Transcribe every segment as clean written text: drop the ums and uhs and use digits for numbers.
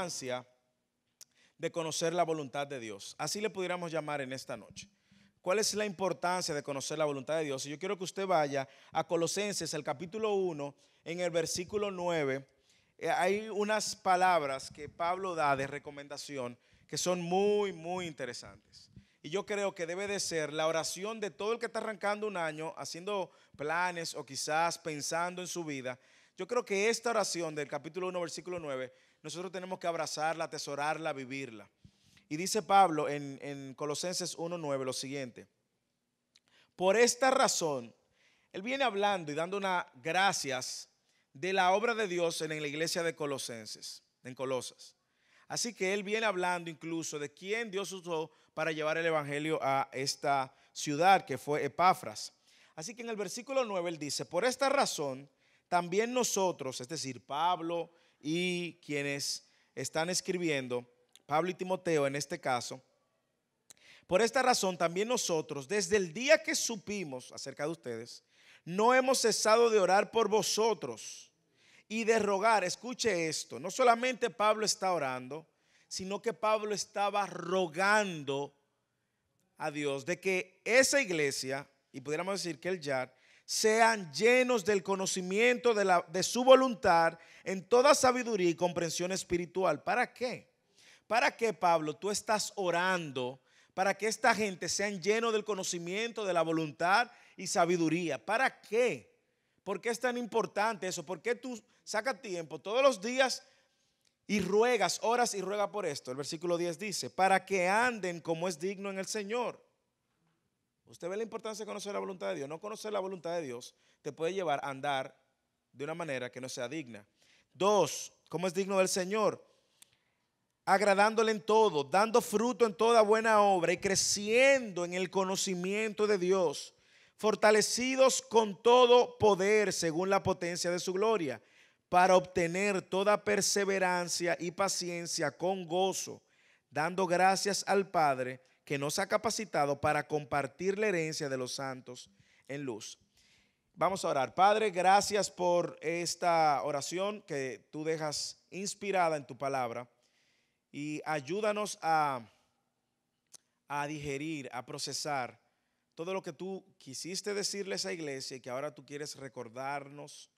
importancia de conocer la voluntad de Dios. Así le pudiéramos llamar en esta noche. ¿Cuál es la importancia de conocer la voluntad de Dios? Y yo quiero que usted vaya a Colosenses, el capítulo 1, en el versículo 9. Hay unas palabras que Pablo da de recomendación que son muy, muy interesantes. Y yo creo que debe de ser la oración de todo el que está arrancando un año, haciendo planes o quizás pensando en su vida. Yo creo que esta oración del capítulo 1, versículo 9, nosotros tenemos que abrazarla, atesorarla, vivirla. Y dice Pablo en Colosenses 1:9 lo siguiente: por esta razón, él viene hablando y dando unas gracias de la obra de Dios en la iglesia de Colosenses, en Colosas. Así que él viene hablando incluso de quién Dios usó para llevar el evangelio a esta ciudad, que fue Epafras. Así que en el versículo 9 él dice: por esta razón, también nosotros, es decir, Pablo y quienes están escribiendo, Pablo y Timoteo en este caso, por esta razón también nosotros, desde el día que supimos acerca de ustedes, no hemos cesado de orar por vosotros y de rogar. Escuche esto, no solamente Pablo está orando, sino que Pablo estaba rogando a Dios de que esa iglesia, y pudiéramos decir que el YAR, sean llenos del conocimiento de su voluntad en toda sabiduría y comprensión espiritual. ¿Para qué? ¿Para qué, Pablo, tú estás orando para que esta gente sean llenos del conocimiento de la voluntad y sabiduría? ¿Para qué? ¿Por qué es tan importante eso? ¿Por qué tú sacas tiempo todos los días y ruegas, oras y ruegas por esto? El versículo 10 dice: para que anden como es digno en el Señor. Usted ve la importancia de conocer la voluntad de Dios. No conocer la voluntad de Dios te puede llevar a andar de una manera que no sea digna. 2, ¿cómo es digno del Señor? Agradándole en todo, dando fruto en toda buena obra y creciendo en el conocimiento de Dios, fortalecidos con todo poder según la potencia de su gloria, para obtener toda perseverancia y paciencia con gozo, dando gracias al Padre que nos ha capacitado para compartir la herencia de los santos en luz. Vamos a orar. Padre, gracias por esta oración que tú dejas inspirada en tu palabra, y ayúdanos a digerir, a procesar todo lo que tú quisiste decirle a esa iglesia y que ahora tú quieres recordarnos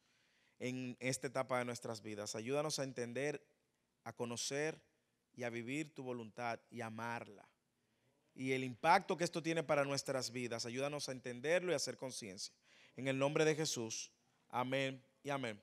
en esta etapa de nuestras vidas. Ayúdanos a entender, a conocer y a vivir tu voluntad y amarla. Y el impacto que esto tiene para nuestras vidas, ayúdanos a entenderlo y a hacer conciencia. En el nombre de Jesús, amén y amén.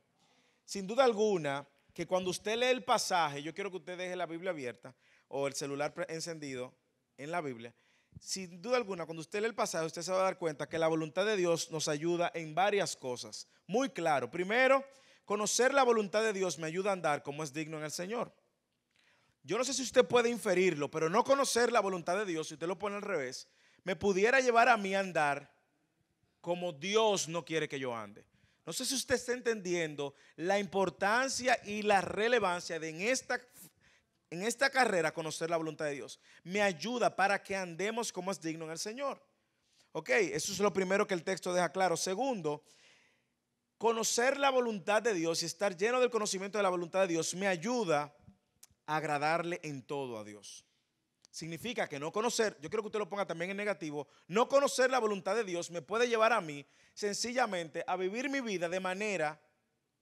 Sin duda alguna, que cuando usted lee el pasaje, yo quiero que usted deje la Biblia abierta o el celular encendido en la Biblia. Sin duda alguna, cuando usted lee el pasaje, usted se va a dar cuenta que la voluntad de Dios nos ayuda en varias cosas. Muy claro. Primero, conocer la voluntad de Dios me ayuda a andar como es digno en el Señor. Yo no sé si usted puede inferirlo, pero no conocer la voluntad de Dios, si usted lo pone al revés, me pudiera llevar a mí a andar como Dios no quiere que yo ande. No sé si usted está entendiendo la importancia y la relevancia de en esta carrera conocer la voluntad de Dios. Me ayuda para que andemos como es digno en el Señor. Ok, eso es lo primero que el texto deja claro. Segundo, conocer la voluntad de Dios y estar lleno del conocimiento de la voluntad de Dios me ayuda a agradarle en todo a Dios. Significa que no conocer, yo quiero que usted lo ponga también en negativo, no conocer la voluntad de Dios me puede llevar a mí sencillamente a vivir mi vida de manera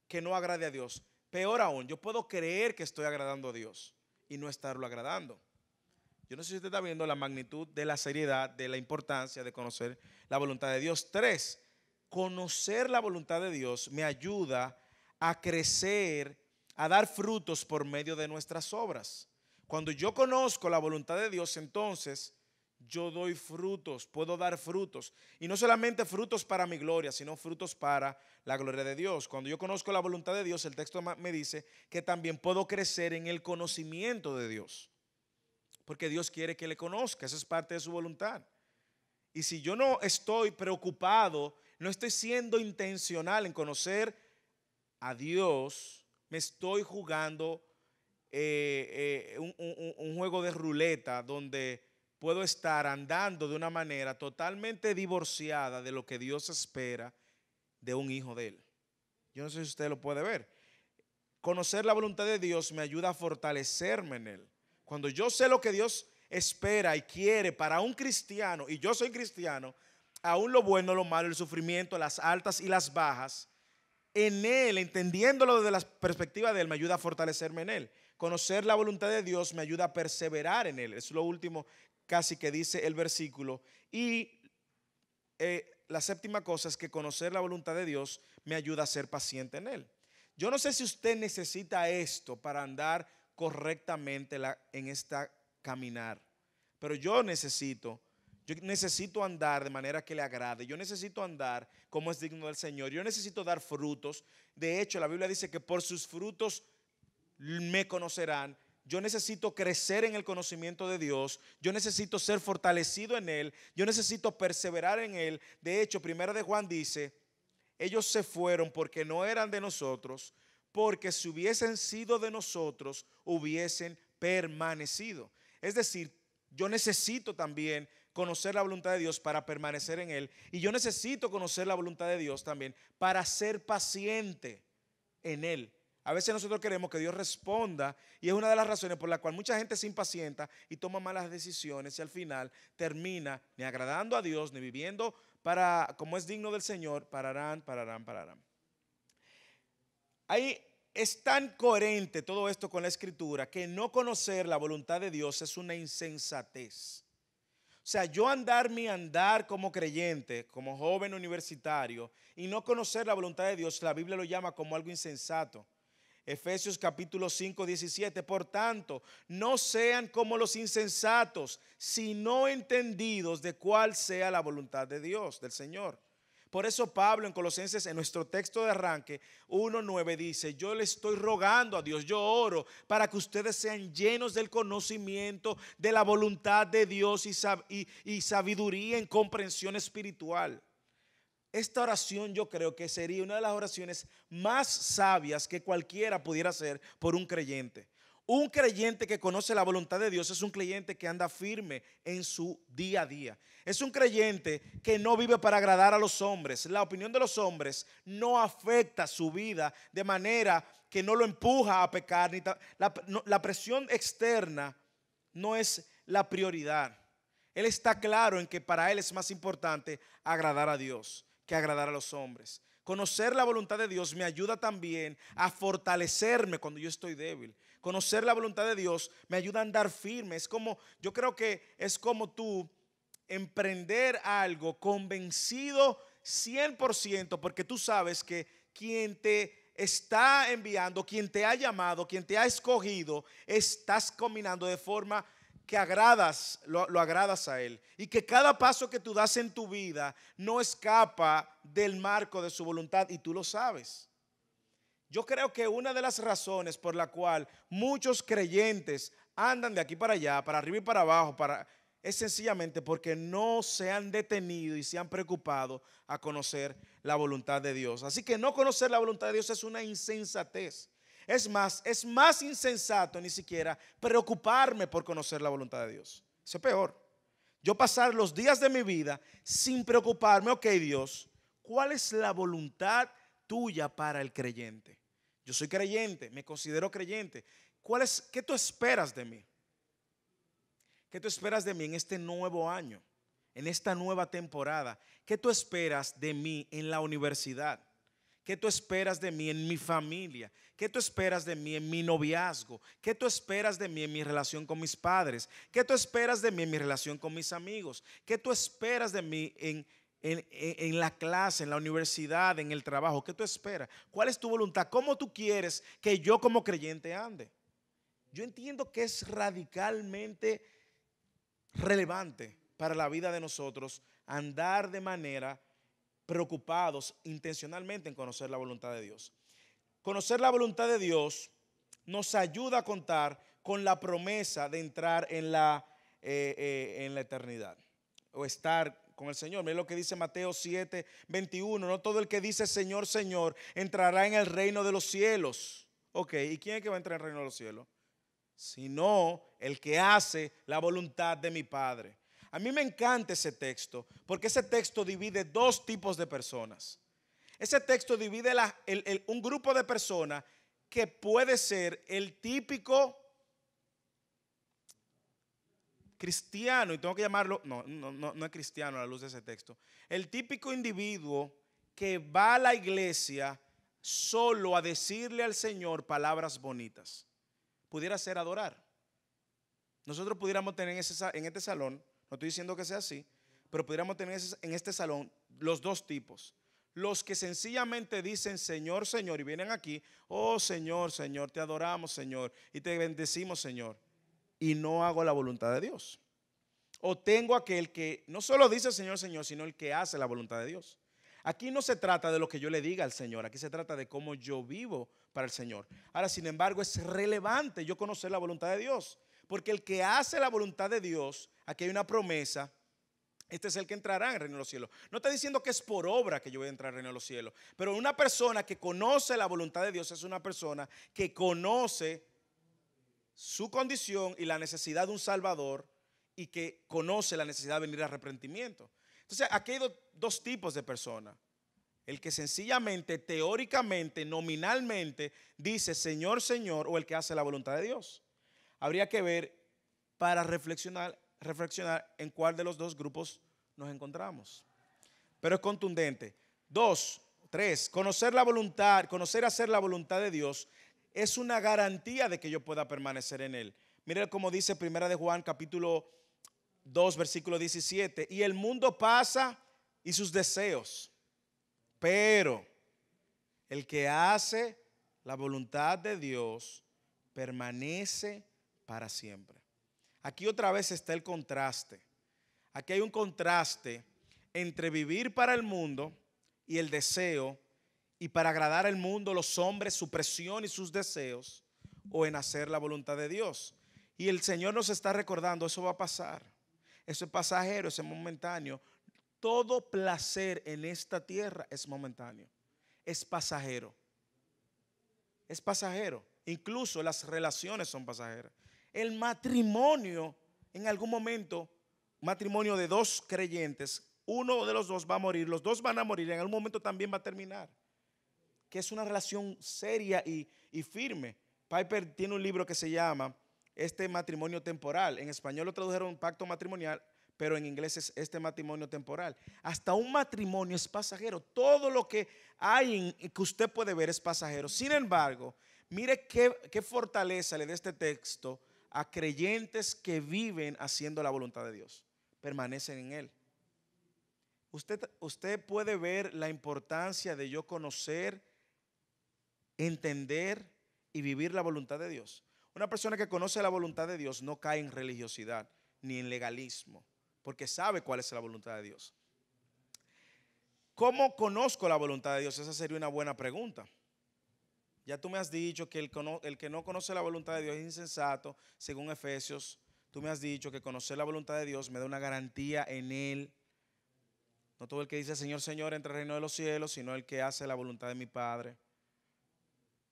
que no agrade a Dios. Peor aún, yo puedo creer que estoy agradando a Dios y no estarlo agradando. Yo no sé si usted está viendo la magnitud de la seriedad, de la importancia de conocer la voluntad de Dios. 3, conocer la voluntad de Dios me ayuda a crecer, a dar frutos por medio de nuestras obras. Cuando yo conozco la voluntad de Dios, entonces yo doy frutos, puedo dar frutos. Y no solamente frutos para mi gloria, sino frutos para la gloria de Dios. Cuando yo conozco la voluntad de Dios, el texto me dice que también puedo crecer en el conocimiento de Dios. Porque Dios quiere que le conozca, eso es parte de su voluntad. Y si yo no estoy preocupado, no estoy siendo intencional en conocer a Dios, me estoy jugando un juego de ruleta donde puedo estar andando de una manera totalmente divorciada de lo que Dios espera de un hijo de Él. Yo no sé si usted lo puede ver. Conocer la voluntad de Dios me ayuda a fortalecerme en Él. Cuando yo sé lo que Dios espera y quiere para un cristiano, y yo soy cristiano, aún lo bueno, lo malo, el sufrimiento, las altas y las bajas, en Él, entendiéndolo desde la perspectiva de Él, me ayuda a fortalecerme en Él. Conocer la voluntad de Dios me ayuda a perseverar en Él. Es lo último casi que dice el versículo. Y la séptima cosa es que conocer la voluntad de Dios me ayuda a ser paciente en Él. Yo no sé si usted necesita esto para andar correctamente en esta caminar, pero yo necesito andar de manera que le agrade. Yo necesito andar como es digno del Señor. Yo necesito dar frutos. De hecho, la Biblia dice que por sus frutos me conocerán. Yo necesito crecer en el conocimiento de Dios. Yo necesito ser fortalecido en Él. Yo necesito perseverar en Él. De hecho, Primera de Juan dice: ellos se fueron porque no eran de nosotros, porque si hubiesen sido de nosotros, hubiesen permanecido. Es decir, yo necesito también conocer la voluntad de Dios para permanecer en Él. Y yo necesito conocer la voluntad de Dios también para ser paciente en Él. A veces nosotros queremos que Dios responda, y es una de las razones por la cual mucha gente se impacienta y toma malas decisiones y al final termina ni agradando a Dios ni viviendo para como es digno del Señor. Pararán. Ahí es tan coherente todo esto con la Escritura que no conocer la voluntad de Dios es una insensatez. O sea, yo andar como creyente, como joven universitario, y no conocer la voluntad de Dios, la Biblia lo llama como algo insensato. Efesios capítulo 5, 17. Por tanto, no sean como los insensatos, sino entendidos de cuál sea la voluntad de Dios, del Señor. Por eso Pablo en Colosenses, en nuestro texto de arranque 1:9 dice: yo le estoy rogando a Dios, yo oro para que ustedes sean llenos del conocimiento de la voluntad de Dios y sabiduría en comprensión espiritual. Esta oración yo creo que sería una de las oraciones más sabias que cualquiera pudiera hacer por un creyente. Un creyente que conoce la voluntad de Dios es un creyente que anda firme en su día a día. Es un creyente que no vive para agradar a los hombres. La opinión de los hombres no afecta su vida de manera que no lo empuja a pecar. La presión externa no es la prioridad. Él está claro en que para él es más importante agradar a Dios que agradar a los hombres. Conocer la voluntad de Dios me ayuda también a fortalecerme cuando yo estoy débil. Conocer la voluntad de Dios me ayuda a andar firme. Yo creo que es como tú emprender algo convencido 100%, porque tú sabes que quien te está enviando, quien te ha llamado, quien te ha escogido, estás caminando de forma que lo agradas a Él, y que cada paso que tú das en tu vida no escapa del marco de su voluntad, y tú lo sabes. Yo creo que una de las razones por la cual muchos creyentes andan de aquí para allá, para arriba y para abajo, es sencillamente porque no se han detenido y se han preocupado a conocer la voluntad de Dios. Así que no conocer la voluntad de Dios es una insensatez. Es más insensato ni siquiera preocuparme por conocer la voluntad de Dios. Eso es peor. Yo pasar los días de mi vida sin preocuparme: ok, Dios, ¿cuál es la voluntad tuya para el creyente? Yo soy creyente, me considero creyente. ¿Qué tú esperas de mí? ¿Qué tú esperas de mí en este nuevo año? En esta nueva temporada. ¿Qué tú esperas de mí en la universidad? ¿Qué tú esperas de mí en mi familia? ¿Qué tú esperas de mí en mi noviazgo? ¿Qué tú esperas de mí en mi relación con mis padres? ¿Qué tú esperas de mí en mi relación con mis amigos? ¿Qué tú esperas de mí en la clase, en la universidad, en el trabajo? ¿Qué tú esperas? ¿Cuál es tu voluntad? ¿Cómo tú quieres que yo como creyente ande? Yo entiendo que es radicalmente relevante para la vida de nosotros andar de manera preocupados intencionalmente en conocer la voluntad de Dios. Conocer la voluntad de Dios nos ayuda a contar con la promesa de entrar en la eternidad o estar con el Señor. Mira lo que dice Mateo 7, 21. No todo el que dice Señor, Señor entrará en el reino de los cielos. Ok, ¿y quién es que va a entrar en el reino de los cielos? Sino el que hace la voluntad de mi Padre. A mí me encanta ese texto porque ese texto divide dos tipos de personas. Ese texto divide un grupo de personas que puede ser el típico cristiano, y tengo que llamarlo, no es cristiano a la luz de ese texto, el típico individuo que va a la iglesia solo a decirle al Señor palabras bonitas. Pudiera ser adorar. Nosotros pudiéramos tener en este salón, no estoy diciendo que sea así, pero pudiéramos tener en este salón los dos tipos. Los que sencillamente dicen Señor, Señor, y vienen aquí, oh Señor, Señor, te adoramos, Señor, y te bendecimos, Señor, y no hago la voluntad de Dios. O tengo aquel que no solo dice Señor, Señor, sino el que hace la voluntad de Dios. Aquí no se trata de lo que yo le diga al Señor, aquí se trata de cómo yo vivo para el Señor. Ahora, sin embargo, es relevante yo conocer la voluntad de Dios, porque el que hace la voluntad de Dios, aquí hay una promesa, este es el que entrará en el reino de los cielos. No está diciendo que es por obra que yo voy a entrar al reino de los cielos, pero una persona que conoce la voluntad de Dios es una persona que conoce su condición y la necesidad de un Salvador y que conoce la necesidad de venir al arrepentimiento. Entonces, aquí hay dos tipos de personas. El que sencillamente, teóricamente, nominalmente dice Señor, Señor, o el que hace la voluntad de Dios. Habría que ver para reflexionar en cuál de los dos grupos nos encontramos. Pero es contundente. 2, 3, conocer la voluntad, conocer hacer la voluntad de Dios es una garantía de que yo pueda permanecer en él. Mire cómo dice Primera de Juan capítulo 2 versículo 17, y el mundo pasa y sus deseos, pero el que hace la voluntad de Dios permanece para siempre. Aquí otra vez está el contraste. Aquí hay un contraste entre vivir para el mundo y el deseo, y para agradar al mundo, los hombres, su presión y sus deseos, o en hacer la voluntad de Dios. Y el Señor nos está recordando, eso va a pasar. Eso es pasajero, eso es momentáneo. Todo placer en esta tierra es momentáneo, es pasajero. Es pasajero. Incluso las relaciones son pasajeras. El matrimonio, en algún momento, matrimonio de dos creyentes, uno de los dos va a morir, los dos van a morir, en algún momento también va a terminar. Que es una relación seria y firme. Piper tiene un libro que se llama Este matrimonio temporal. En español lo tradujeron pacto matrimonial, pero en inglés es este matrimonio temporal. Hasta un matrimonio es pasajero. Todo lo que hay que usted puede ver es pasajero. Sin embargo, mire qué fortaleza le da este texto a creyentes que viven haciendo la voluntad de Dios. Permanecen en él. Usted puede ver la importancia de yo conocer, entender y vivir la voluntad de Dios. Una persona que conoce la voluntad de Dios no cae en religiosidad ni en legalismo, porque sabe cuál es la voluntad de Dios. ¿Cómo conozco la voluntad de Dios? Esa sería una buena pregunta. Ya tú me has dicho que el que no conoce la voluntad de Dios es insensato, según Efesios. Tú me has dicho que conocer la voluntad de Dios me da una garantía en Él. No todo el que dice Señor, Señor entra al reino de los cielos, sino el que hace la voluntad de mi Padre.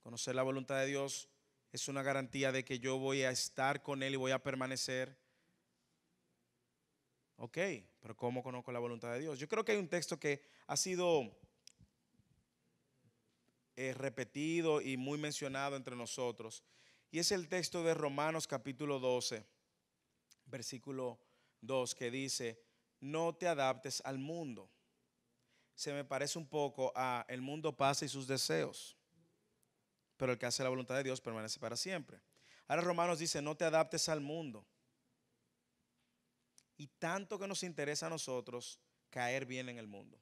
Conocer la voluntad de Dios es una garantía de que yo voy a estar con Él y voy a permanecer. Ok, pero ¿cómo conozco la voluntad de Dios? Yo creo que hay un texto que ha sido repetido y muy mencionado entre nosotros, y es el texto de Romanos capítulo 12, versículo 2, que dice, no te adaptes al mundo. Se me parece un poco a el mundo pasa y sus deseos, pero el que hace la voluntad de Dios permanece para siempre. Ahora Romanos dice, no te adaptes al mundo. Y tanto que nos interesa a nosotros caer bien en el mundo.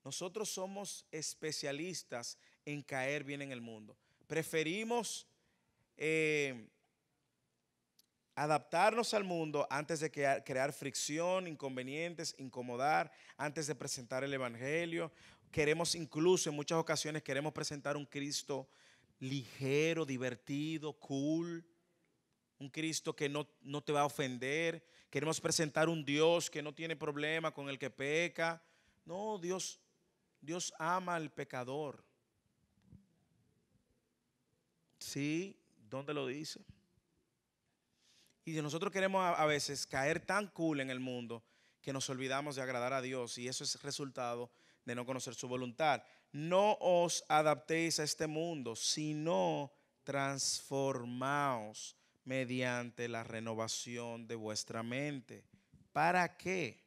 Nosotros somos especialistas en caer bien en el mundo. Preferimos adaptarnos al mundo antes de crear fricción, inconvenientes, incomodar, antes de presentar el evangelio. Queremos incluso en muchas ocasiones queremos presentar un Cristo ligero, divertido, cool. Un Cristo que no te va a ofender. Queremos presentar un Dios que no tiene problema con el que peca. No, Dios ama al pecador. Sí, ¿dónde lo dice? Y nosotros queremos a veces caer tan cool en el mundo que nos olvidamos de agradar a Dios, y eso es resultado de no conocer su voluntad. No os adaptéis a este mundo, sino transformaos mediante la renovación de vuestra mente. ¿Para qué?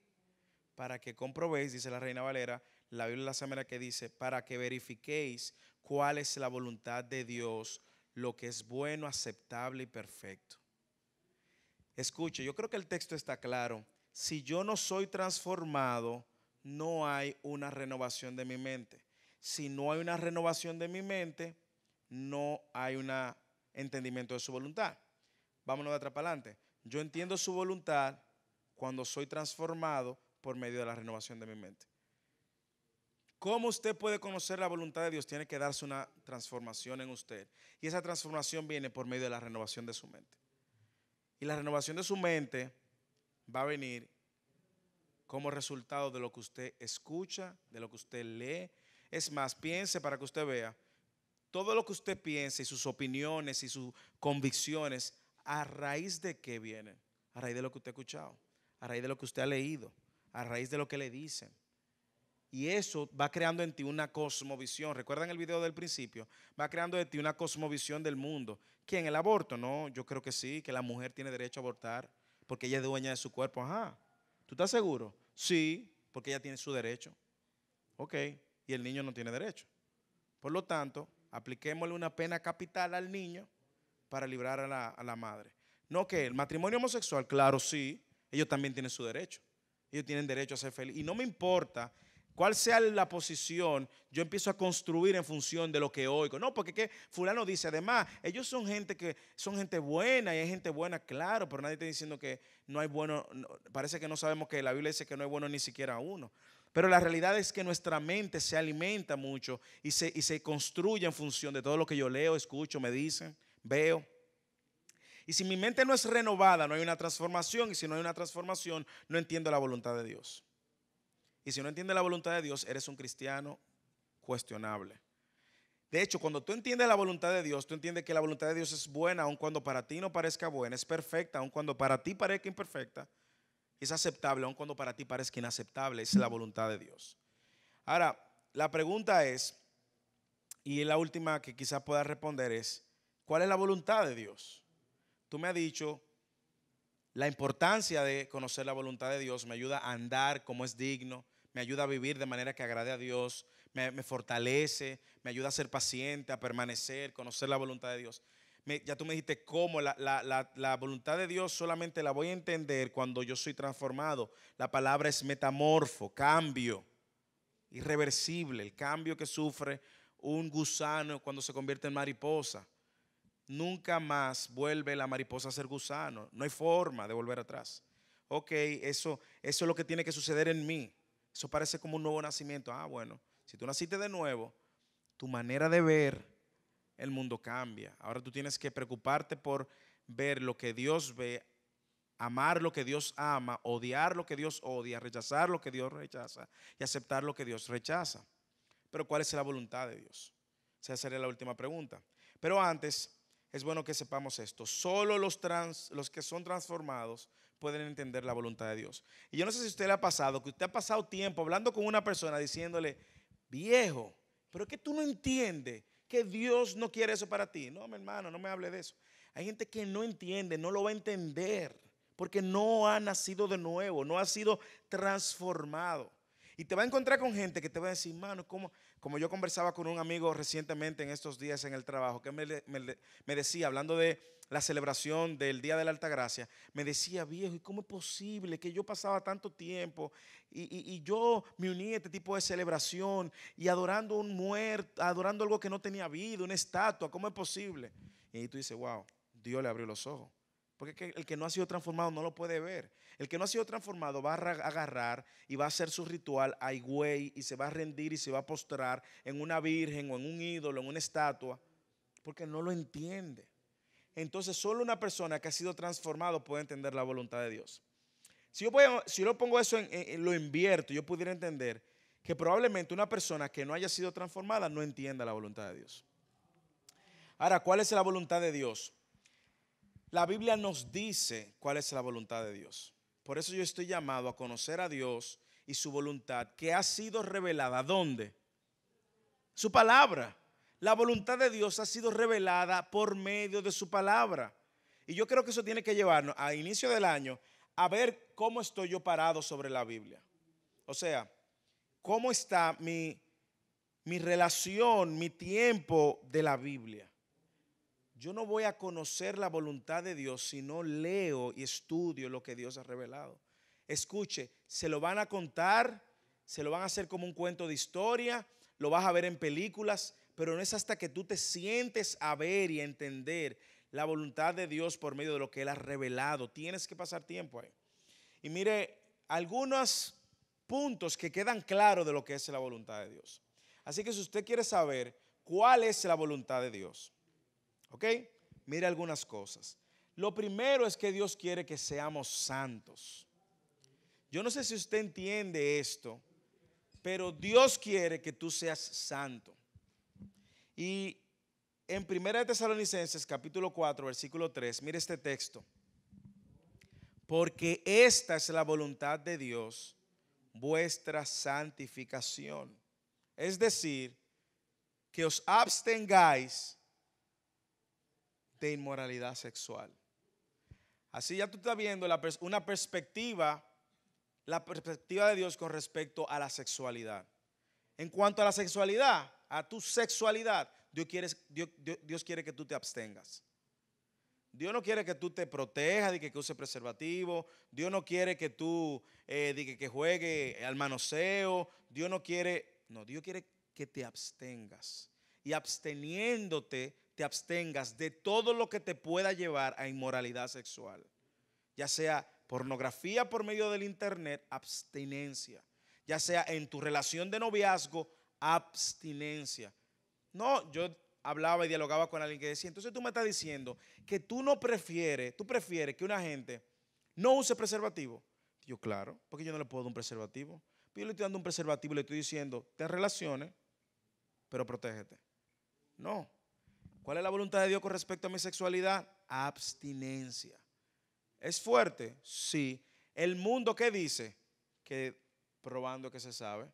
Para que comprobéis, dice la Reina Valera, la Biblia de la Semana, que dice, para que verifiquéis cuál es la voluntad de Dios, lo que es bueno, aceptable y perfecto. Escuche, yo creo que el texto está claro. Si yo no soy transformado, no hay una renovación de mi mente. Si no hay una renovación de mi mente, no hay un entendimiento de su voluntad. Vámonos de atrás para adelante. Yo entiendo su voluntad cuando soy transformado por medio de la renovación de mi mente. ¿Cómo usted puede conocer la voluntad de Dios? Tiene que darse una transformación en usted. Y esa transformación viene por medio de la renovación de su mente. Y la renovación de su mente va a venir como resultado de lo que usted escucha, de lo que usted lee. Es más, piense para que usted vea, todo lo que usted piense y sus opiniones y sus convicciones, ¿a raíz de qué vienen? A raíz de lo que usted ha escuchado, a raíz de lo que usted ha leído, a raíz de lo que le dicen. Y eso va creando en ti una cosmovisión. ¿Recuerdan el video del principio? Va creando en ti una cosmovisión del mundo. ¿Quién? ¿El aborto? No, yo creo que sí, que la mujer tiene derecho a abortar porque ella es dueña de su cuerpo. Ajá. ¿Tú estás seguro? Sí, porque ella tiene su derecho. Ok. Y el niño no tiene derecho. Por lo tanto, apliquémosle una pena capital al niño para librar a la madre. No, que el matrimonio homosexual, claro, sí, ellos también tienen su derecho. Ellos tienen derecho a ser felices. Y no me importa cuál sea la posición, yo empiezo a construir en función de lo que oigo. No, porque que fulano dice, además, ellos son gente que son gente buena y hay gente buena, claro, pero nadie está diciendo que no hay bueno. No, parece que no sabemos que la Biblia dice que no hay bueno ni siquiera uno. Pero la realidad es que nuestra mente se alimenta mucho y se construye en función de todo lo que yo leo, escucho, me dicen, veo. Y si mi mente no es renovada, no hay una transformación. Y si no hay una transformación, no entiendo la voluntad de Dios. Y si no entiendes la voluntad de Dios, eres un cristiano cuestionable. De hecho, cuando tú entiendes la voluntad de Dios, tú entiendes que la voluntad de Dios es buena, aun cuando para ti no parezca buena, es perfecta, aun cuando para ti parezca imperfecta, es aceptable, aun cuando para ti parezca inaceptable, es la voluntad de Dios. Ahora, la pregunta es, y la última que quizás pueda responder es, ¿cuál es la voluntad de Dios? Tú me has dicho la importancia de conocer la voluntad de Dios, me ayuda a andar como es digno, me ayuda a vivir de manera que agrade a Dios, me fortalece, me ayuda a ser paciente, a permanecer, conocer la voluntad de Dios. Ya tú me dijiste cómo la voluntad de Dios solamente la voy a entender cuando yo soy transformado. La palabra es metamorfo, cambio, irreversible, el cambio que sufre un gusano cuando se convierte en mariposa. Nunca más vuelve la mariposa a ser gusano. No hay forma de volver atrás. Ok, eso es lo que tiene que suceder en mí. Eso parece como un nuevo nacimiento. Ah, bueno, si tú naciste de nuevo, tu manera de ver el mundo cambia. Ahora tú tienes que preocuparte por ver lo que Dios ve, amar lo que Dios ama, odiar lo que Dios odia, rechazar lo que Dios rechaza y aceptar lo que Dios rechaza. Pero ¿cuál es la voluntad de Dios? Esa sería la última pregunta. Pero antes, es bueno que sepamos esto. Solo los que son transformados pueden entender la voluntad de Dios. Y yo no sé si a usted le ha pasado, que usted ha pasado tiempo hablando con una persona diciéndole, viejo, pero es que tú no entiendes que Dios no quiere eso para ti. No, mi hermano, no me hable de eso. Hay gente que no entiende, no lo va a entender, porque no ha nacido de nuevo, no ha sido transformado. Y te va a encontrar con gente que te va a decir, mano, como yo conversaba con un amigo recientemente en estos días en el trabajo, que me decía, hablando de la celebración del Día de la Altagracia, me decía, viejo, ¿y cómo es posible que yo pasaba tanto tiempo y yo me uní a este tipo de celebración y adorando un muerto, adorando algo que no tenía vida, una estatua? ¿Cómo es posible? Y ahí tú dices, wow, Dios le abrió los ojos. Porque el que no ha sido transformado no lo puede ver. El que no ha sido transformado va a agarrar y va a hacer su ritual a higüey y se va a rendir y se va a postrar en una virgen o en un ídolo, en una estatua, porque no lo entiende. Entonces solo una persona que ha sido transformado puede entender la voluntad de Dios. Si yo pongo eso lo invierto, yo pudiera entender que probablemente una persona que no haya sido transformada no entienda la voluntad de Dios. Ahora, ¿cuál es la voluntad de Dios? La Biblia nos dice cuál es la voluntad de Dios. Por eso yo estoy llamado a conocer a Dios y su voluntad que ha sido revelada. ¿Dónde? Su palabra. La voluntad de Dios ha sido revelada por medio de su palabra. Y yo creo que eso tiene que llevarnos a inicio del año a ver cómo estoy yo parado sobre la Biblia. O sea, cómo está mi relación, mi tiempo de la Biblia. Yo no voy a conocer la voluntad de Dios si no leo y estudio lo que Dios ha revelado. Escuche, se lo van a contar, se lo van a hacer como un cuento de historia, lo vas a ver en películas, pero no es hasta que tú te sientes a ver y a entender la voluntad de Dios por medio de lo que Él ha revelado. Tienes que pasar tiempo ahí. Y mire, algunos puntos que quedan claros de lo que es la voluntad de Dios. Así que si usted quiere saber cuál es la voluntad de Dios, ¿ok? Mire algunas cosas. Lo primero es que Dios quiere que seamos santos. Yo no sé si usted entiende esto, pero Dios quiere que tú seas santo. Y en 1 Tesalonicenses capítulo 4, versículo 3, mire este texto. Porque esta es la voluntad de Dios, vuestra santificación. Es decir, que os abstengáis de inmoralidad sexual. Así ya tú estás viendo una perspectiva, la perspectiva de Dios con respecto a la sexualidad. En cuanto a la sexualidad, a tu sexualidad, Dios quiere que tú te abstengas. Dios no quiere que tú te protejas, de que uses preservativo. Dios no quiere que tú que juegue al manoseo. Dios quiere que te abstengas. Y absteniéndote, te abstengas de todo lo que te pueda llevar a inmoralidad sexual. Ya sea pornografía por medio del internet, abstinencia. Ya sea en tu relación de noviazgo, abstinencia. No, yo hablaba y dialogaba con alguien que decía, entonces tú me estás diciendo que tú prefieres que una gente no use preservativo. Yo, claro, porque yo no le puedo dar un preservativo. Yo le estoy dando un preservativo y le estoy diciendo, ten relaciones, pero protégete. No. ¿Cuál es la voluntad de Dios con respecto a mi sexualidad? Abstinencia. ¿Es fuerte? Sí. El mundo, ¿qué dice? Que probando que se sabe.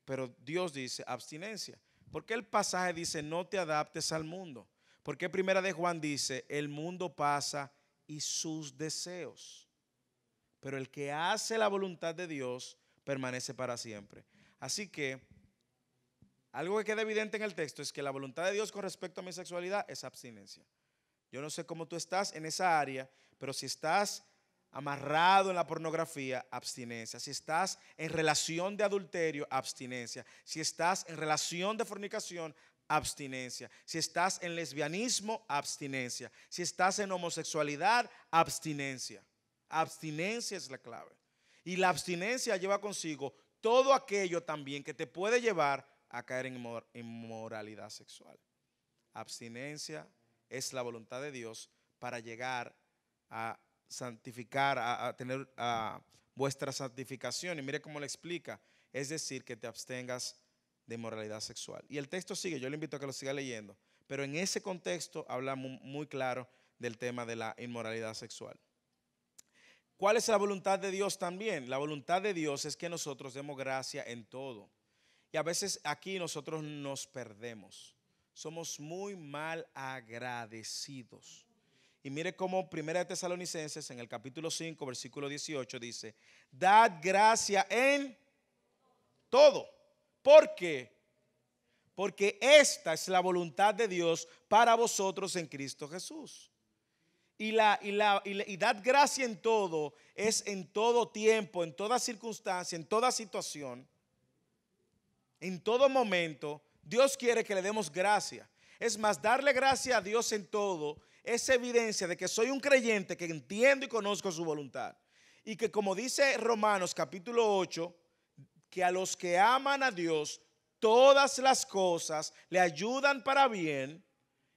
Pero Dios dice abstinencia. ¿Por qué el pasaje dice no te adaptes al mundo? ¿Por qué primera de Juan dice el mundo pasa y sus deseos? Pero el que hace la voluntad de Dios permanece para siempre. Así que algo que queda evidente en el texto es que la voluntad de Dios con respecto a mi sexualidad es abstinencia. Yo no sé cómo tú estás en esa área, pero si estás amarrado en la pornografía, abstinencia. Si estás en relación de adulterio, abstinencia. Si estás en relación de fornicación, abstinencia. Si estás en lesbianismo, abstinencia. Si estás en homosexualidad, abstinencia. Abstinencia es la clave. Y la abstinencia lleva consigo todo aquello también que te puede llevar a caer en inmoralidad sexual. Abstinencia es la voluntad de Dios para llegar a santificar, a tener vuestra santificación. Y mire cómo le explica. Es decir, que te abstengas de inmoralidad sexual. Y el texto sigue, yo le invito a que lo siga leyendo. Pero en ese contexto habla muy claro del tema de la inmoralidad sexual. ¿Cuál es la voluntad de Dios también? La voluntad de Dios es que nosotros demos gracia en todo. Y a veces aquí nosotros nos perdemos. Somos muy mal agradecidos. Y mire cómo 1 Tesalonicenses en el capítulo 5, versículo 18 dice, dad gracia en todo. ¿Por qué? Porque esta es la voluntad de Dios para vosotros en Cristo Jesús. Y dad gracia en todo es en todo tiempo, en toda circunstancia, en toda situación, en todo momento. Dios quiere que le demos gracia. Es más, darle gracia a Dios en todo es evidencia de que soy un creyente que entiendo y conozco su voluntad. Y que como dice Romanos capítulo 8, que a los que aman a Dios, todas las cosas le ayudan para bien.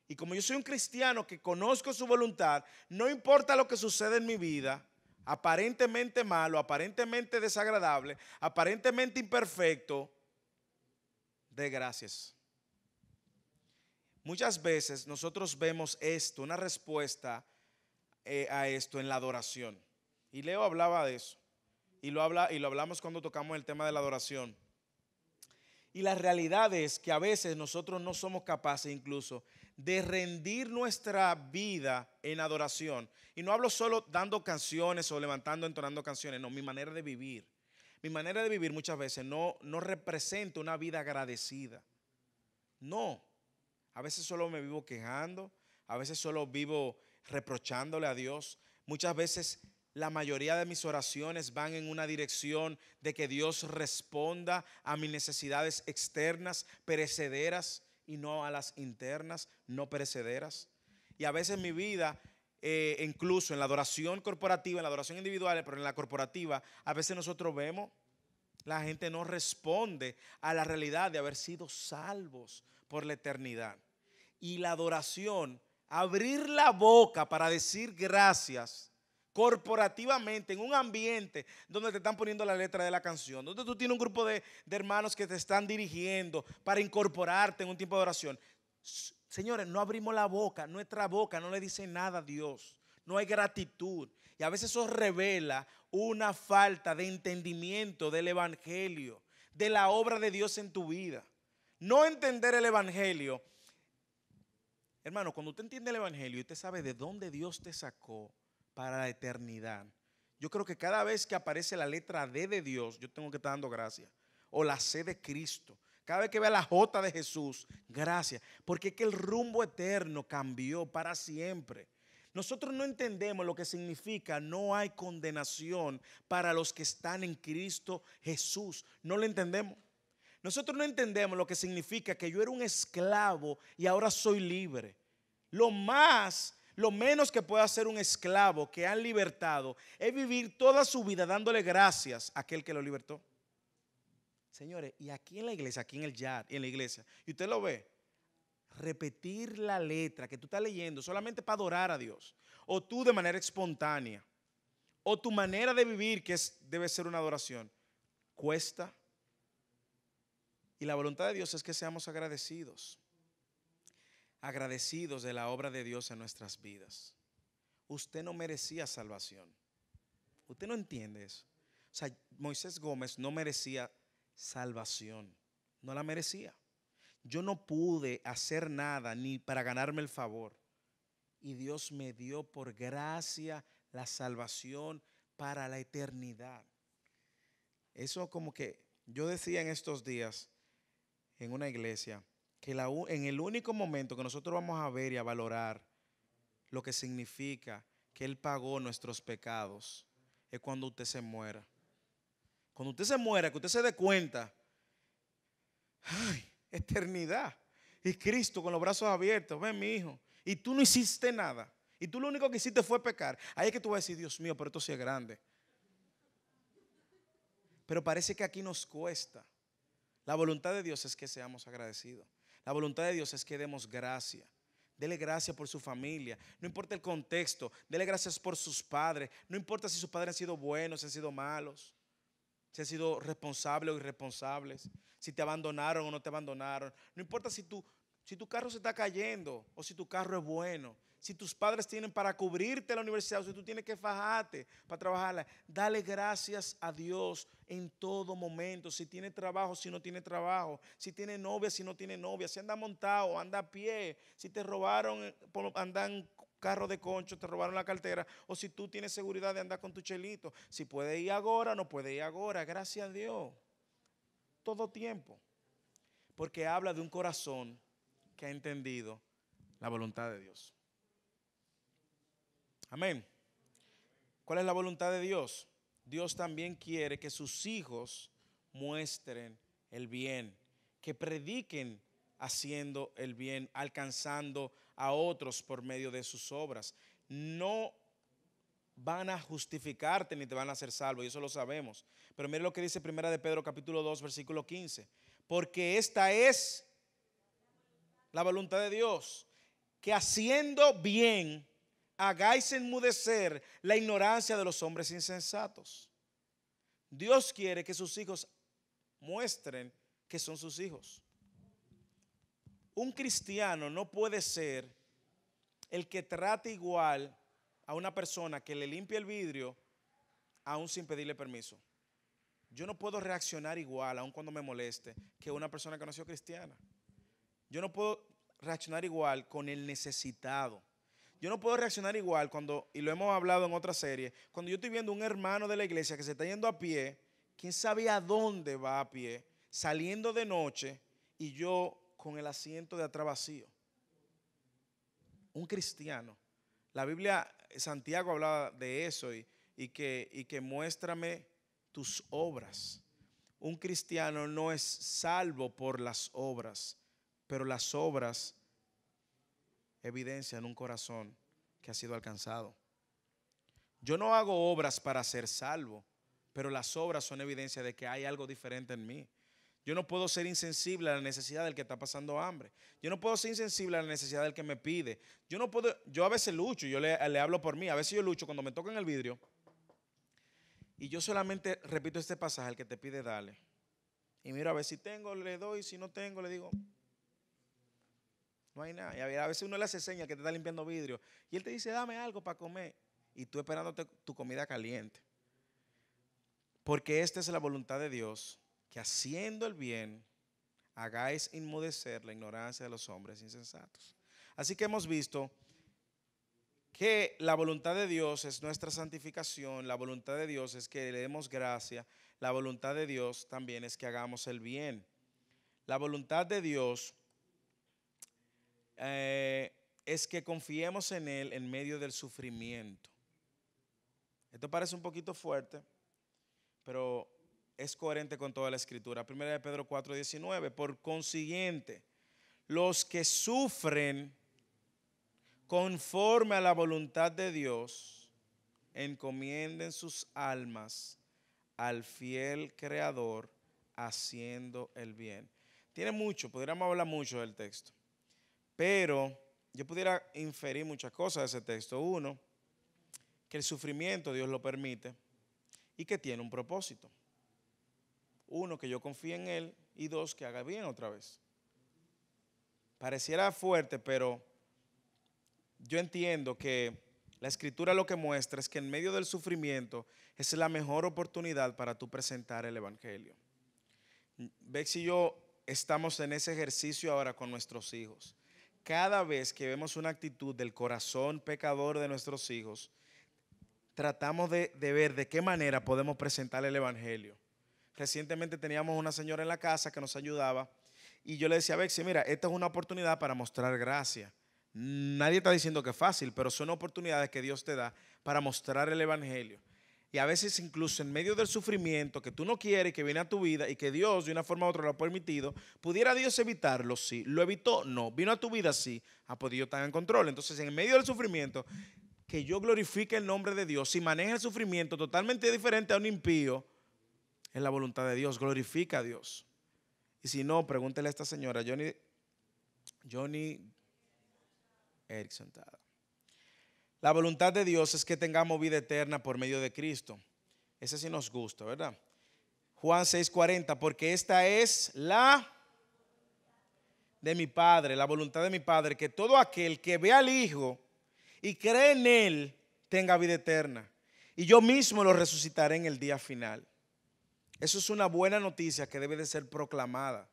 Y como yo soy un cristiano que conozco su voluntad, no importa lo que sucede en mi vida, aparentemente malo, aparentemente desagradable, aparentemente imperfecto, dé gracias. Muchas veces nosotros vemos esto, una respuesta a esto en la adoración. Y Leo hablaba de eso. y lo hablamos cuando tocamos el tema de la adoración. Y la realidad es que a veces nosotros no somos capaces incluso de rendir nuestra vida en adoración. Y no hablo solo dando canciones o levantando, entonando canciones, no, mi manera de vivir. Mi manera de vivir muchas veces no representa una vida agradecida. No, a veces solo me vivo quejando, a veces solo vivo reprochándole a Dios. Muchas veces la mayoría de mis oraciones van en una dirección de que Dios responda a mis necesidades externas, perecederas, y no a las internas, no perecederas. Y a veces mi vida, incluso en la adoración corporativa, en la adoración individual, pero en la corporativa, a veces nosotros vemos, la gente no responde a la realidad de haber sido salvos por la eternidad. Y la adoración, abrir la boca para decir gracias corporativamente, en un ambiente donde te están poniendo la letra de la canción, donde tú tienes un grupo de hermanos que te están dirigiendo para incorporarte en un tiempo de oración. Señores, no abrimos la boca, nuestra boca no le dice nada a Dios, no hay gratitud. Y a veces eso revela una falta de entendimiento del evangelio, de la obra de Dios en tu vida. No entender el evangelio. Hermano, cuando usted entiende el evangelio y usted sabe de dónde Dios te sacó para la eternidad, yo creo que cada vez que aparece la letra D de Dios, yo tengo que estar dando gracias. O la C de Cristo. Cada vez que vea la J de Jesús, gracias. Porque es que el rumbo eterno cambió para siempre. Nosotros no entendemos lo que significa no hay condenación para los que están en Cristo Jesús. No lo entendemos. Nosotros no entendemos lo que significa que yo era un esclavo y ahora soy libre. Lo menos que puede hacer un esclavo que han libertado es vivir toda su vida dándole gracias a aquel que lo libertó. Señores, y aquí en la iglesia, aquí en el YAD, en la iglesia, y usted lo ve, repetir la letra que tú estás leyendo solamente para adorar a Dios, o tú de manera espontánea, o tu manera de vivir que debe ser una adoración, cuesta. Y la voluntad de Dios es que seamos agradecidos de la obra de Dios en nuestras vidas. Usted no merecía salvación. Usted no entiende eso. O sea, Moisés Gómez no merecía salvación. No la merecía. Yo no pude hacer nada ni para ganarme el favor. Y Dios me dio por gracia la salvación para la eternidad. Eso como que yo decía en estos días en una iglesia que en el único momento que nosotros vamos a ver y a valorar lo que significa que Él pagó nuestros pecados es cuando usted se muera. Cuando usted se muera, que usted se dé cuenta, ay, eternidad. Y Cristo con los brazos abiertos, ven mi hijo, y tú no hiciste nada. Y tú lo único que hiciste fue pecar. Ahí es que tú vas a decir, Dios mío, pero esto sí es grande. Pero parece que aquí nos cuesta. La voluntad de Dios es que seamos agradecidos. La voluntad de Dios es que demos gracia. Dele gracias por su familia. No importa el contexto. Dele gracias por sus padres. No importa si sus padres han sido buenos, si han sido malos. Si han sido responsables o irresponsables. Si te abandonaron o no te abandonaron. No importa si tu carro se está cayendo o si tu carro es bueno. Si tus padres tienen para cubrirte la universidad o si tú tienes que fajarte para trabajarla. Dale gracias a Dios en todo momento. Si tiene trabajo, si no tiene trabajo. Si tiene novia, si no tiene novia. Si anda montado, anda a pie. Si te robaron, anda en carro de concho, te robaron la cartera. O si tú tienes seguridad de andar con tu chelito. Si puede ir ahora, no puede ir ahora. Gracias a Dios. Todo tiempo. Porque habla de un corazón que ha entendido la voluntad de Dios. Amén. ¿Cuál es la voluntad de Dios? Dios también quiere que sus hijos muestren el bien, que prediquen haciendo el bien, alcanzando a otros por medio de sus obras. No van a justificarte ni te van a hacer salvo, y eso lo sabemos. Pero mire lo que dice 1 de Pedro capítulo 2, versículo 15. Porque esta es la voluntad de Dios, que haciendo bien hagáis enmudecer la ignorancia de los hombres insensatos. Dios quiere que sus hijos muestren que son sus hijos. Un cristiano no puede ser el que trate igual a una persona que le limpia el vidrio aún sin pedirle permiso. Yo no puedo reaccionar igual, aun cuando me moleste, que una persona que no ha sido cristiana. Yo no puedo reaccionar igual con el necesitado. Yo no puedo reaccionar igual cuando, y lo hemos hablado en otra serie, cuando yo estoy viendo un hermano de la iglesia que se está yendo a pie, quién sabe a dónde va a pie, saliendo de noche y yo con el asiento de atrás vacío. Un cristiano. La Biblia, Santiago hablaba de eso y que muéstrame tus obras. Un cristiano no es salvo por las obras, pero las obras evidencian un corazón que ha sido alcanzado. Yo no hago obras para ser salvo, pero las obras son evidencia de que hay algo diferente en mí. Yo no puedo ser insensible a la necesidad del que está pasando hambre. Yo no puedo ser insensible a la necesidad del que me pide. Yo a veces lucho, yo le hablo por mí, a veces yo lucho cuando me tocan el vidrio y yo solamente repito este pasaje, el que te pide dale. Y miro a ver si tengo, le doy, si no tengo, le digo, no hay nada. Y a veces uno le hace señas que te está limpiando vidrio y él te dice, dame algo para comer. Y tú esperándote tu comida caliente. Porque esta es la voluntad de Dios, que haciendo el bien hagáis inmudecer la ignorancia de los hombres insensatos. Así que hemos visto que la voluntad de Dios es nuestra santificación, la voluntad de Dios es que le demos gracia, la voluntad de Dios también es que hagamos el bien. La voluntad de Dios es que confiemos en Él en medio del sufrimiento. Esto parece un poquito fuerte, pero es coherente con toda la escritura. 1 de Pedro 4:19. Por consiguiente, los que sufren conforme a la voluntad de Dios, encomienden sus almas al fiel Creador, haciendo el bien. Tiene mucho, podríamos hablar mucho del texto, pero yo pudiera inferir muchas cosas de ese texto. Uno, que el sufrimiento Dios lo permite y que tiene un propósito. Uno, que yo confíe en Él, y dos, que haga bien otra vez. Pareciera fuerte, pero yo entiendo que la escritura lo que muestra es que en medio del sufrimiento es la mejor oportunidad para tú presentar el evangelio. Bex y yo estamos en ese ejercicio ahora con nuestros hijos. Cada vez que vemos una actitud del corazón pecador de nuestros hijos, tratamos de ver de qué manera podemos presentar el evangelio. Recientemente teníamos una señora en la casa que nos ayudaba y yo le decía a Bexy, mira, esta es una oportunidad para mostrar gracia. Nadie está diciendo que es fácil, pero son oportunidades que Dios te da para mostrar el evangelio. Y a veces incluso en medio del sufrimiento que tú no quieres, que viene a tu vida y que Dios de una forma u otra lo ha permitido, ¿pudiera Dios evitarlo? Sí. ¿Lo evitó? No. ¿Vino a tu vida? Sí. Ah, pues Dios está en control. Entonces en medio del sufrimiento, que yo glorifique el nombre de Dios, si maneja el sufrimiento totalmente diferente a un impío, es la voluntad de Dios, glorifica a Dios. Y si no, pregúntele a esta señora, Johnny Erickson. La voluntad de Dios es que tengamos vida eterna por medio de Cristo. Ese sí nos gusta, ¿verdad? Juan 6:40, porque esta es la de mi Padre, la voluntad de mi Padre, que todo aquel que ve al Hijo y cree en Él tenga vida eterna. Y yo mismo lo resucitaré en el día final. Eso es una buena noticia que debe de ser proclamada.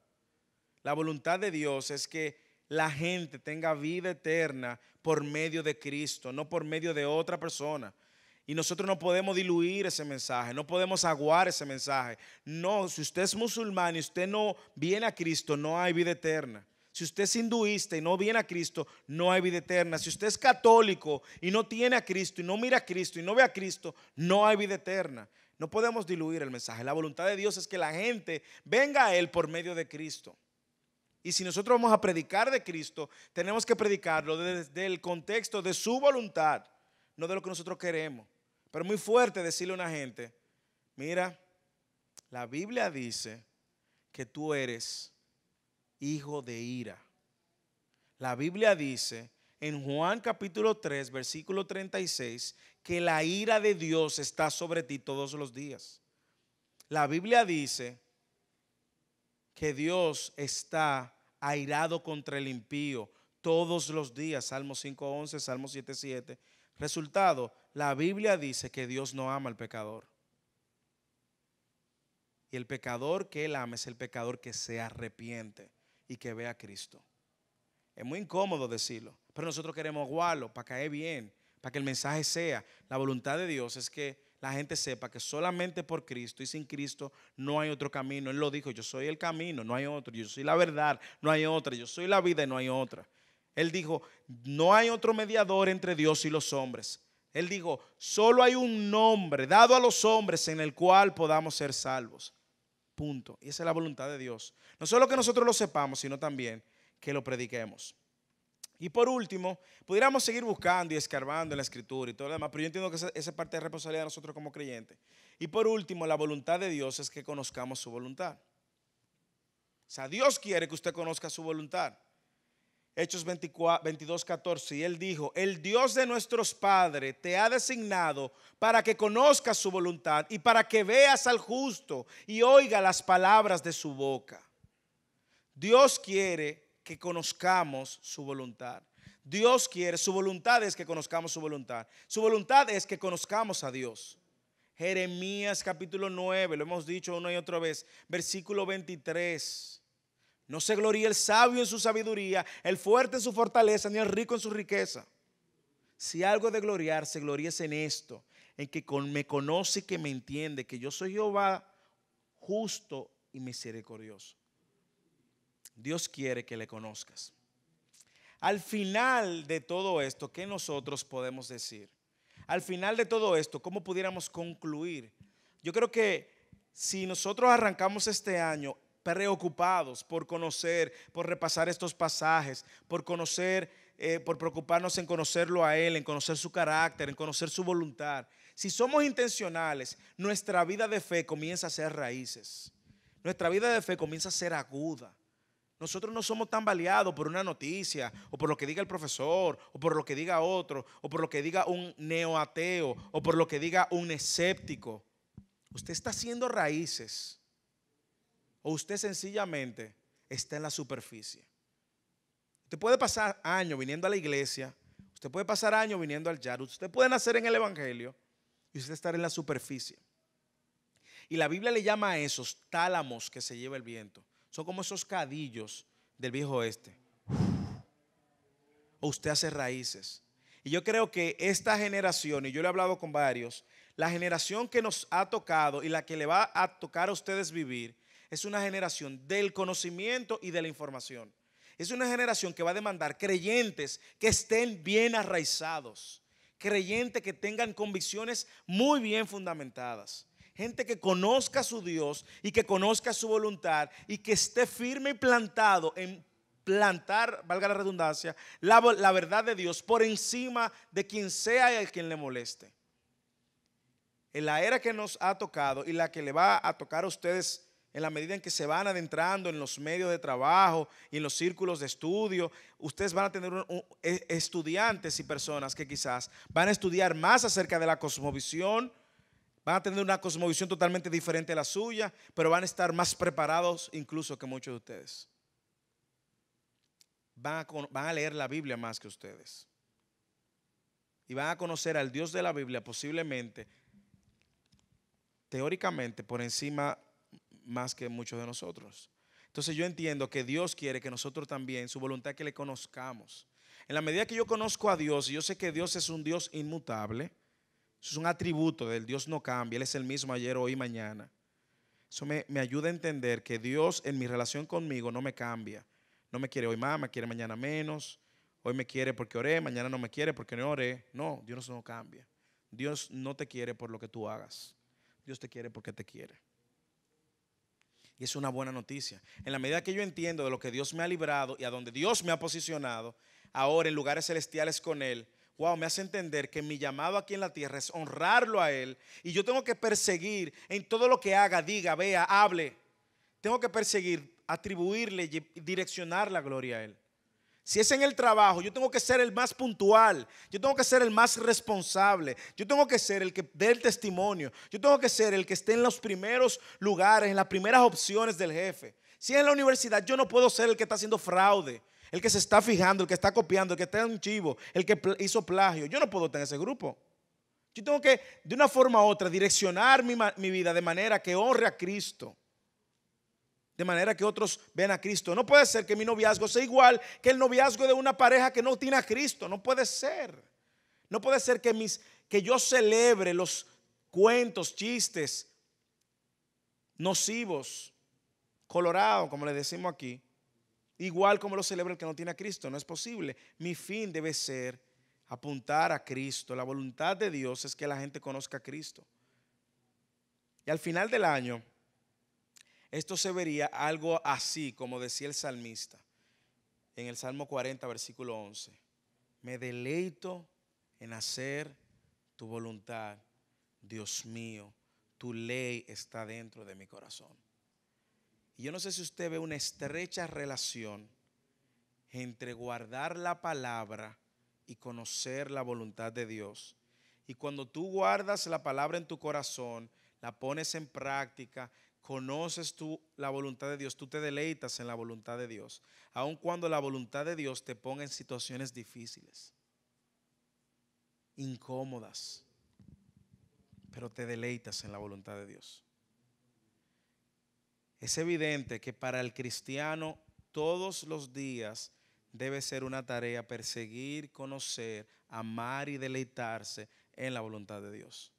La voluntad de Dios es que la gente tenga vida eterna por medio de Cristo, no por medio de otra persona. Y nosotros no podemos diluir ese mensaje, no podemos aguar ese mensaje. No, si usted es musulmán y usted no viene a Cristo, no hay vida eterna. Si usted es hinduista y no viene a Cristo, no hay vida eterna. Si usted es católico y no tiene a Cristo y no mira a Cristo y no ve a Cristo, no hay vida eterna. No podemos diluir el mensaje. La voluntad de Dios es que la gente venga a Él por medio de Cristo. Y si nosotros vamos a predicar de Cristo, tenemos que predicarlo desde el contexto de su voluntad, no de lo que nosotros queremos. Pero es muy fuerte decirle a una gente, mira, la Biblia dice que tú eres hijo de ira. La Biblia dice en Juan capítulo 3, versículo 36, que la ira de Dios está sobre ti todos los días. La Biblia dice que Dios está airado contra el impío todos los días. Salmo 5:11, Salmo 7:7. Resultado, la Biblia dice que Dios no ama al pecador. Y el pecador que Él ama es el pecador que se arrepiente y que ve a Cristo. Es muy incómodo decirlo, pero nosotros queremos aguarlo para caer bien, para que el mensaje sea. La voluntad de Dios es que la gente sepa que solamente por Cristo y sin Cristo no hay otro camino. Él lo dijo, yo soy el camino, no hay otro. Yo soy la verdad, no hay otra. Yo soy la vida y no hay otra. Él dijo, no hay otro mediador entre Dios y los hombres. Él dijo, solo hay un nombre dado a los hombres en el cual podamos ser salvos. Punto. Y esa es la voluntad de Dios. No solo que nosotros lo sepamos, sino también que lo prediquemos. Y por último, pudiéramos seguir buscando y escarbando en la Escritura y todo lo demás, pero yo entiendo que esa es parte de responsabilidad de nosotros como creyentes. Y por último, la voluntad de Dios es que conozcamos su voluntad. O sea, Dios quiere que usted conozca su voluntad. Hechos 22, 14, y Él dijo, el Dios de nuestros padres te ha designado para que conozcas su voluntad y para que veas al justo y oiga las palabras de su boca. Dios quiere que conozcamos su voluntad. Dios quiere, su voluntad es que conozcamos su voluntad. Su voluntad es que conozcamos a Dios. Jeremías capítulo 9, lo hemos dicho una y otra vez, versículo 23. No se gloríe el sabio en su sabiduría, el fuerte en su fortaleza, ni el rico en su riqueza. Si algo de gloriarse, gloríese en esto, en que me conoce y que me entiende, que yo soy Jehová justo y misericordioso. Dios quiere que le conozcas. Al final de todo esto, ¿qué nosotros podemos decir? Al final de todo esto, ¿cómo pudiéramos concluir? Yo creo que si nosotros arrancamos este año preocupados por conocer, por repasar estos pasajes, por conocer, por preocuparnos en conocerlo a Él, en conocer su carácter, en conocer su voluntad. Si somos intencionales, nuestra vida de fe comienza a ser raíces. Nuestra vida de fe comienza a ser aguda. Nosotros no somos tan baleados por una noticia, o por lo que diga el profesor, o por lo que diga otro, o por lo que diga un neoateo, o por lo que diga un escéptico. Usted está haciendo raíces, o usted sencillamente está en la superficie. Usted puede pasar años viniendo a la iglesia, usted puede pasar años viniendo al Yard, usted puede nacer en el evangelio y usted estar en la superficie. Y la Biblia le llama a esos tálamos que se lleva el viento. Son como esos cadillos del viejo oeste. O usted hace raíces. Y yo creo que esta generación, y yo le he hablado con varios, la generación que nos ha tocado y la que le va a tocar a ustedes vivir, es una generación del conocimiento y de la información. Es una generación que va a demandar creyentes que estén bien arraizados, creyentes que tengan convicciones muy bien fundamentadas. Gente que conozca a su Dios y que conozca su voluntad y que esté firme y plantado en plantar, valga la redundancia, la verdad de Dios por encima de quien sea y a quien le moleste. En la era que nos ha tocado y la que le va a tocar a ustedes en la medida en que se van adentrando en los medios de trabajo y en los círculos de estudio, ustedes van a tener estudiantes y personas que quizás van a estudiar más acerca de la cosmovisión. Van a tener una cosmovisión totalmente diferente a la suya, pero van a estar más preparados incluso que muchos de ustedes. Van a leer la Biblia más que ustedes. Y van a conocer al Dios de la Biblia posiblemente, teóricamente, por encima más que muchos de nosotros. Entonces yo entiendo que Dios quiere que nosotros también, su voluntad es que le conozcamos. En la medida que yo conozco a Dios y yo sé que Dios es un Dios inmutable, eso es un atributo del Dios, no cambia, Él es el mismo ayer, hoy y mañana. Eso me ayuda a entender que Dios en mi relación conmigo no me cambia. No me quiere hoy más, me quiere mañana menos. Hoy me quiere porque oré, mañana no me quiere porque no oré. No, Dios no cambia. Dios no te quiere por lo que tú hagas. Dios te quiere porque te quiere. Y es una buena noticia. En la medida que yo entiendo de lo que Dios me ha librado y a donde Dios me ha posicionado, ahora en lugares celestiales con Él, wow, me hace entender que mi llamado aquí en la tierra es honrarlo a Él. Y yo tengo que perseguir en todo lo que haga, diga, vea, hable. Tengo que perseguir, atribuirle y direccionar la gloria a Él. Si es en el trabajo, yo tengo que ser el más puntual, yo tengo que ser el más responsable, yo tengo que ser el que dé el testimonio, yo tengo que ser el que esté en los primeros lugares, en las primeras opciones del jefe. Si es en la universidad, yo no puedo ser el que está haciendo fraude, el que se está fijando, el que está copiando, el que está en un chivo, el que hizo plagio. Yo no puedo tener ese grupo. Yo tengo que, de una forma u otra, direccionar mi vida de manera que honre a Cristo. De manera que otros vean a Cristo. No puede ser que mi noviazgo sea igual que el noviazgo de una pareja que no tiene a Cristo. No puede ser. No puede ser que yo celebre los cuentos, chistes nocivos, colorados, como le decimos aquí, igual como lo celebra el que no tiene a Cristo. No es posible. Mi fin debe ser apuntar a Cristo. La voluntad de Dios es que la gente conozca a Cristo. Y al final del año, esto se vería algo así, como decía el salmista en el Salmo 40, versículo 11. Me deleito en hacer tu voluntad, Dios mío, tu ley está dentro de mi corazón. Y yo no sé si usted ve una estrecha relación entre guardar la palabra y conocer la voluntad de Dios. Y cuando tú guardas la palabra en tu corazón, la pones en práctica, conoces la voluntad de Dios, tú te deleitas en la voluntad de Dios, aun cuando la voluntad de Dios te ponga en situaciones difíciles, incómodas, pero te deleitas en la voluntad de Dios. Es evidente que para el cristiano todos los días debe ser una tarea perseguir, conocer, amar y deleitarse en la voluntad de Dios.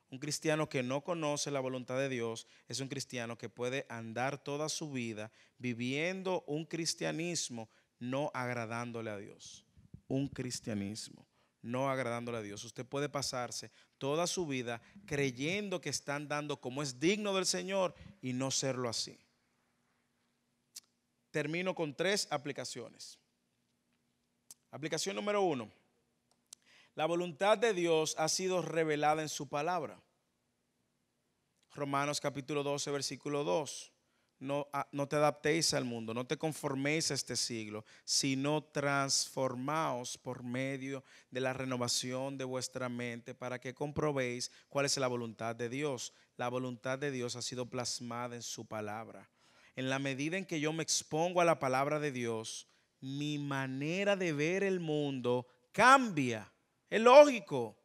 Un cristiano que no conoce la voluntad de Dios es un cristiano que puede andar toda su vida viviendo un cristianismo no agradándole a Dios. Un cristianismo no agradándole a Dios. Usted puede pasarse toda su vida creyendo que está andando como es digno del Señor y no serlo así. Termino con 3 aplicaciones. Aplicación número 1. La voluntad de Dios ha sido revelada en su palabra. Romanos capítulo 12, versículo 2. No te adaptéis al mundo, no te conforméis a este siglo, sino transformaos por medio de la renovación de vuestra mente para que comprobéis cuál es la voluntad de Dios. La voluntad de Dios ha sido plasmada en su palabra. En la medida en que yo me expongo a la palabra de Dios, mi manera de ver el mundo cambia. Es lógico.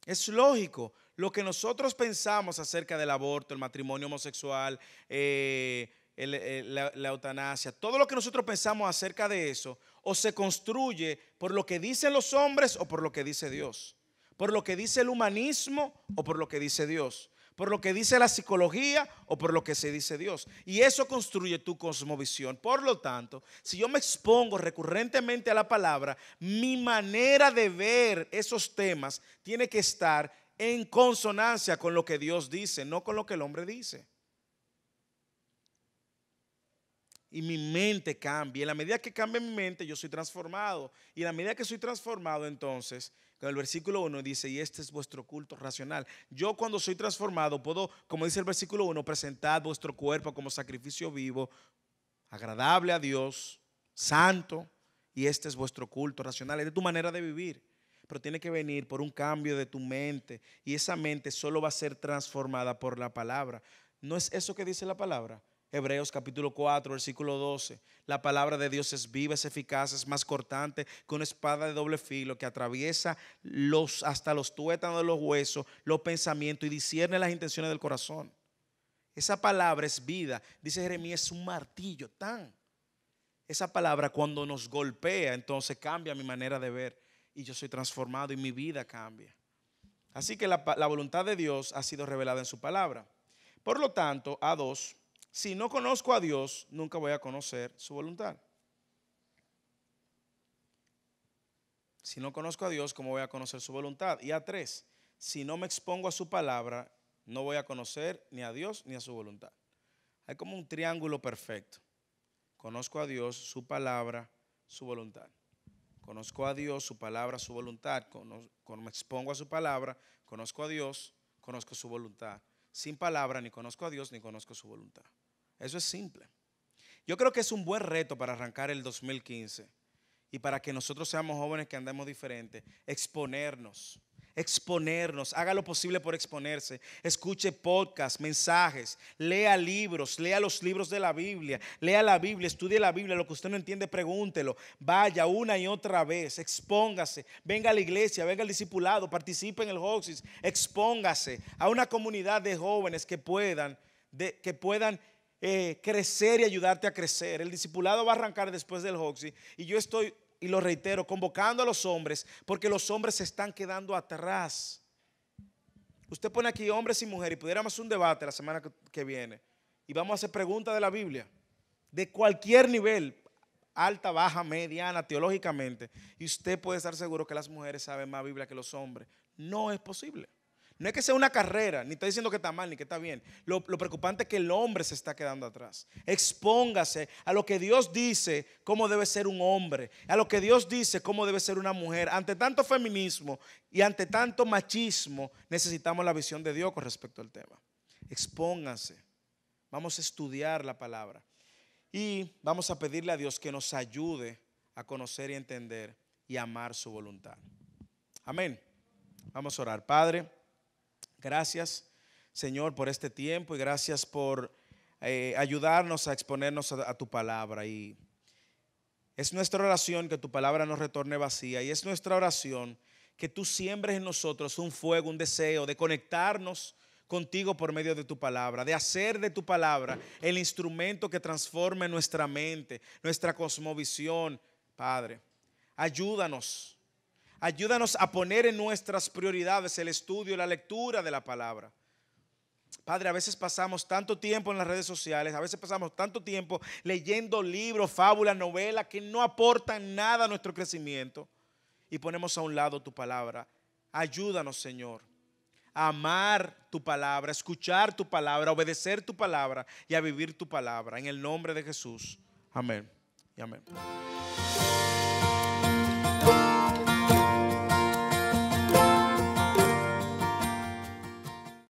Es lógico. Lo que nosotros pensamos acerca del aborto, el matrimonio homosexual, la eutanasia, todo lo que nosotros pensamos acerca de eso, o se construye por lo que dicen los hombres o por lo que dice Dios, por lo que dice el humanismo o por lo que dice Dios, por lo que dice la psicología o por lo que se dice Dios. Y eso construye tu cosmovisión. Por lo tanto, si yo me expongo recurrentemente a la palabra, mi manera de ver esos temas tiene que estar en consonancia con lo que Dios dice, no con lo que el hombre dice. Y mi mente cambia. Y en la medida que cambia mi mente, yo soy transformado. Y en la medida que soy transformado, entonces, con el versículo 1 dice, y este es vuestro culto racional. Yo cuando soy transformado puedo, como dice el versículo 1, presentar vuestro cuerpo como sacrificio vivo, agradable a Dios, santo, y este es vuestro culto racional. Es de tu manera de vivir. Pero tiene que venir por un cambio de tu mente. Y esa mente solo va a ser transformada por la palabra. ¿No es eso que dice la palabra? Hebreos capítulo 4, versículo 12. La palabra de Dios es viva, es eficaz, es más cortante que una espada de doble filo que atraviesa hasta los tuétanos de los huesos, los pensamientos y discierne las intenciones del corazón. Esa palabra es vida. Dice Jeremías, es un martillo tan. Esa palabra cuando nos golpea, entonces cambia mi manera de ver. Y yo soy transformado y mi vida cambia. Así que la voluntad de Dios ha sido revelada en su palabra. Por lo tanto, A2, si no conozco a Dios, nunca voy a conocer su voluntad. Si no conozco a Dios, ¿cómo voy a conocer su voluntad? Y A3, si no me expongo a su palabra, no voy a conocer ni a Dios ni a su voluntad. Hay como un triángulo perfecto. Conozco a Dios, su palabra, su voluntad. Conozco a Dios, su palabra, su voluntad. Cuando me expongo a su palabra, conozco a Dios, conozco su voluntad. Sin palabra, ni conozco a Dios, ni conozco su voluntad. Eso es simple. Yo creo que es un buen reto para arrancar el 2015 y para que nosotros seamos jóvenes que andemos diferentes, exponernos exponernos, haga lo posible por exponerse, escuche podcasts, mensajes, lea libros, lea los libros de la Biblia, lea la Biblia, estudie la Biblia, lo que usted no entiende pregúntelo, vaya una y otra vez, expóngase, venga a la iglesia, venga al discipulado, participe en el Hoxis, expóngase a una comunidad de jóvenes que puedan crecer y ayudarte a crecer. El discipulado va a arrancar después del Hoxie y yo estoy, y lo reitero, convocando a los hombres porque los hombres se están quedando atrás. Usted pone aquí hombres y mujeres y pudiéramos hacer un debate la semana que viene y vamos a hacer preguntas de la Biblia de cualquier nivel, alta, baja, mediana, teológicamente, y usted puede estar seguro que las mujeres saben más Biblia que los hombres. No es posible. No es que sea una carrera, ni está diciendo que está mal ni que está bien. Lo preocupante es que el hombre se está quedando atrás. Expóngase a lo que Dios dice cómo debe ser un hombre, a lo que Dios dice cómo debe ser una mujer. Ante tanto feminismo y ante tanto machismo, necesitamos la visión de Dios con respecto al tema. Expónganse. Vamos a estudiar la palabra y vamos a pedirle a Dios que nos ayude a conocer y entender y amar su voluntad. Amén. Vamos a orar. Padre, gracias, Señor, por este tiempo y gracias por ayudarnos a exponernos a tu palabra. Y es nuestra oración que tu palabra no retorne vacía. Y es nuestra oración que tú siembres en nosotros un fuego, un deseo de conectarnos contigo por medio de tu palabra, de hacer de tu palabra el instrumento que transforme nuestra mente, nuestra cosmovisión. Padre, ayúdanos. Ayúdanos a poner en nuestras prioridades el estudio y la lectura de la palabra. Padre, a veces pasamos tanto tiempo en las redes sociales, a veces pasamos tanto tiempo leyendo libros, fábulas, novelas que no aportan nada a nuestro crecimiento y ponemos a un lado tu palabra. Ayúdanos, Señor, a amar tu palabra, a escuchar tu palabra, a obedecer tu palabra y a vivir tu palabra. En el nombre de Jesús. Amén y amén.